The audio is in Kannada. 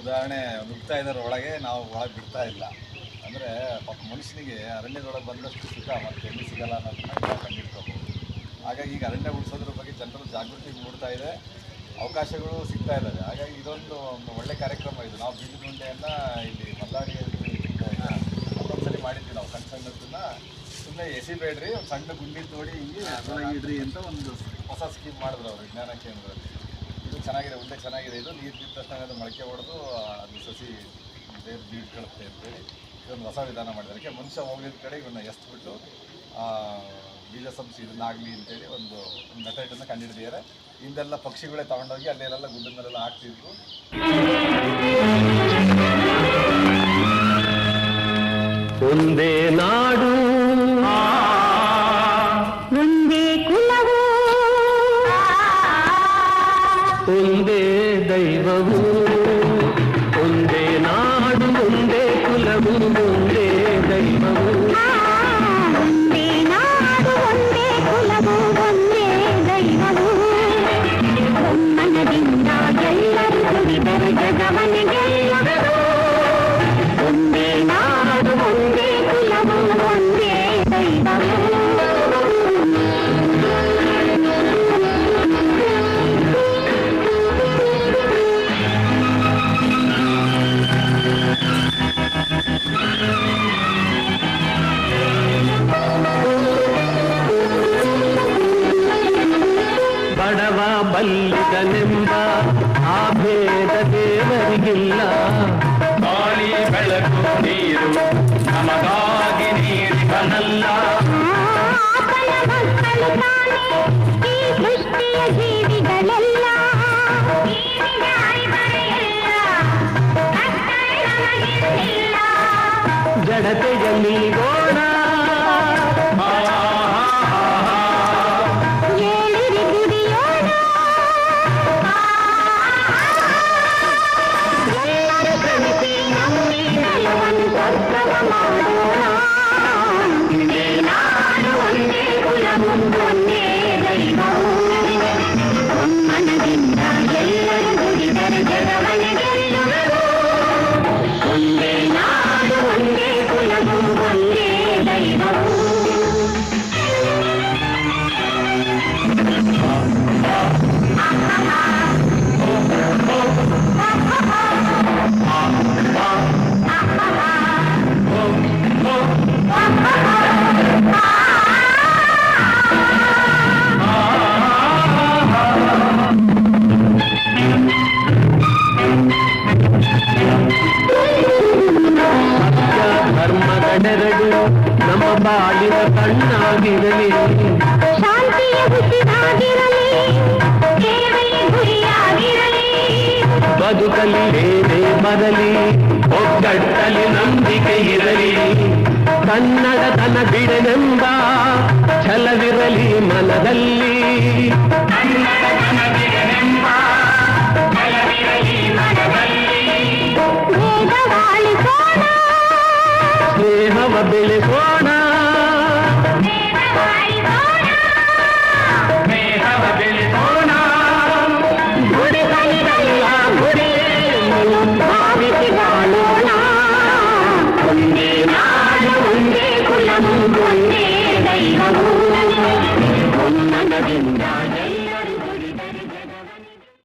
ಉದಾಹರಣೆ ನುಗ್ತಾ ಇದ್ದಾರೆ ಒಳಗೆ, ನಾವು ಒಳಗೆ ಬಿಡ್ತಾ ಇಲ್ಲ. ಅಂದರೆ ಪಾಪ ಮನುಷ್ಯನಿಗೆ ಅರಣ್ಯದೊಳಗೆ ಬಂದಷ್ಟು ಸುಖ ಮತ್ತು ಎಲ್ಲಿ ಸಿಗಲ್ಲ ಅನ್ನೋದನ್ನ ಕಂಡಿಡ್ಕೋಬೋದು. ಹಾಗಾಗಿ ಈಗ ಅರಣ್ಯ ಉಳಿಸೋದ್ರ ಬಗ್ಗೆ ಜನರು ಜಾಗೃತಿ ಮೂಡ್ತಾ ಇದೆ, ಅವಕಾಶಗಳು ಸಿಗ್ತಾ ಇದ್ದಾವೆ. ಹಾಗಾಗಿ ಇದೊಂದು ಒಳ್ಳೆ ಕಾರ್ಯಕ್ರಮ ಇದು. ನಾವು ಬೀಜಗುಂಡೆಯನ್ನು ಇಲ್ಲಿ ಮಲ್ಲಾಡಿಯಲ್ಲಿ ಮತ್ತೊಂದ್ಸಲಿ ಮಾಡಿದ್ವಿ. ನಾವು ಸಣ್ಣ ಸಣ್ಣದನ್ನ ಸುಮ್ಮನೆ ಎಸಿಬೇಡ್ರಿ, ಒಂದು ಸಣ್ಣ ಗುಂಡಿ ತೋಡಿ ಹಿಂಗೆ ಅದರೊಳಗೆ ಇಡ್ರಿ ಅಂತ ಒಂದು ಹೊಸ ಸ್ಕೀಮ್ ಮಾಡಿದ್ರು ಅವರು ವಿಜ್ಞಾನ ಕೇಂದ್ರದಲ್ಲಿ. ಇದು ಚೆನ್ನಾಗಿದೆ, ಉಂಡೆ ಚೆನ್ನಾಗಿದೆ. ಇದು ನೀರು ಬಿದ್ದ ತಕ್ಷಣ ಅದು ಮೊಳಕೆ ಹೊಡೆದು ಅದು ಸಸಿ ಬೇರೆ ಬೀಡ್ಕೊಳುತ್ತೆ ಅಂತೇಳಿ ಇದೊಂದು ಹೊಸ ವಿಧಾನ ಮಾಡಿದ್ದಾರೆ. ಅದಕ್ಕೆ ಮನುಷ್ಯ ಹೋಗಿದ ಕಡೆ ಇವನ್ನ ಎಸ್ಬಿಟ್ಟು ಬೀಜ ಸಂಸ್ಥೆ ಇದನ್ನಾಗಲಿ ಅಂತೇಳಿ ಒಂದು ಮೆಥಡನ್ನು ಕಂಡುಹಿಡಿದಿದ್ದಾರೆ. ಹಿಂದೆಲ್ಲ ಪಕ್ಷಿಗಳೇ ತಗೊಂಡೋಗಿ ಅಲ್ಲೆಲ್ಲ ಗುಡ್ಡದ ಮೇಲೆಲ್ಲ ಹಾಕ್ತಿದ್ರು. ಒಂದೇ ನಾಡು ಒಂದೇ ಕುಲವು ಒಂದೇ ದೈವವು, ಒಂದೇ ನಾಡು ಒಂದೇ ಕುಲವು ಒಂದೇ ದೈವವು. ಒಂದೇ ನಾಡು ಒಂದೇ ಕುಲವು ಒಂದೇ ದೈವವು. ಮನದಿಂದ ಎಲ್ಲರೂ ದುಡಿದರೆ ಜಗವನ್ನೇ ಗೆಲ್ಲುವರು. ಒಂದೇ ನಾಡು ಒಂದೇ ಕುಲವು ಒಂದೇ ದೈವವು. ಬಡವ ಬಲ್ಲಿದನೆಂಬ ಆ ಭೇದ ದೇವರಿಗಿಲ್ಲ. ಗಾಳಿ ಬೆಳಕು ನೀರು ನಮಗಾಗಿ ನೀಡಿದನಲ್ಲ. ಮಕ್ಕಳು ತಾನೇ ಈ ಸೃಷ್ಟಿಯ ಜೀವಿಗಳೆಲ್ಲ. ಜಡತೆಯಲ್ಲಿ ಗೋಣ ಏಳಿರಿ ದುಡಿಯೋಣ. ಎಲ್ಲರೂ ಶ್ರಮಿಸಿ ನಂಬಿ ನೆಲವನ್ನು ಸ್ವರ್ಗವ ಮಾಡೋಣ. ಒಂದೇ ನಾಡು ಒಂದೇ ಕುಲವು ಒಂದೇ ದೈವವು. ಮನದಿಂದ ಎಲ್ಲರೂ ದುಡಿದರೆ ಜಗವನ್ನೇ ಗೆಲ್ಲುವರು. ಒಂದೇ ನಾಡು ಒಂದೇ ಕುಲವು ಒಂದೇ ದೈವವು. ಧರ್ಮಗಳೆರಡು ನಮ್ಮ ಬಾಳಿನ ಕಣ್ಣಾಗಿರಲಿ. ಶಾಂತಿಯ ಹುಸಿರಾಗಿರಲಿ, ಸೇವೆಯ ಗುರಿಯಾಗಿರಲಿ. ಬದುಕಲಿ ಏನೇ ಬರಲಿ, ಒಗ್ಗಟ್ಟಲಿ ನಂಬಿಕೆ ಇರಲಿ. ಕನ್ನಡತನ ಬಿಡನೆಂಬ ಛಲವಿರಲಿ ಮನದಲ್ಲಿ. ಕನ್ನಡತನ ಬಿಡನೆಂಬ ಛಲವಿರಲಿ ಮನದಲ್ಲಿ. ವೇದವಾಳಿಸೋಣ, ಸ್ನೇಹವ ಬೆಳೆಸೋಣ. ಸ್ನೇಹವ ಬೆಳೆಸೋಣ. ಗುಡಿಗಳಿರಲ್ಲ ಗುರಿಯನ್ನು ಭಾವಿಸಿ ಬಾಳೋಣ. ಒಂದೇ ನಾಡು ಒಂದೇ ಕುಲವು ಒಂದೇ ದೈವವು. ಮನದಿಂದ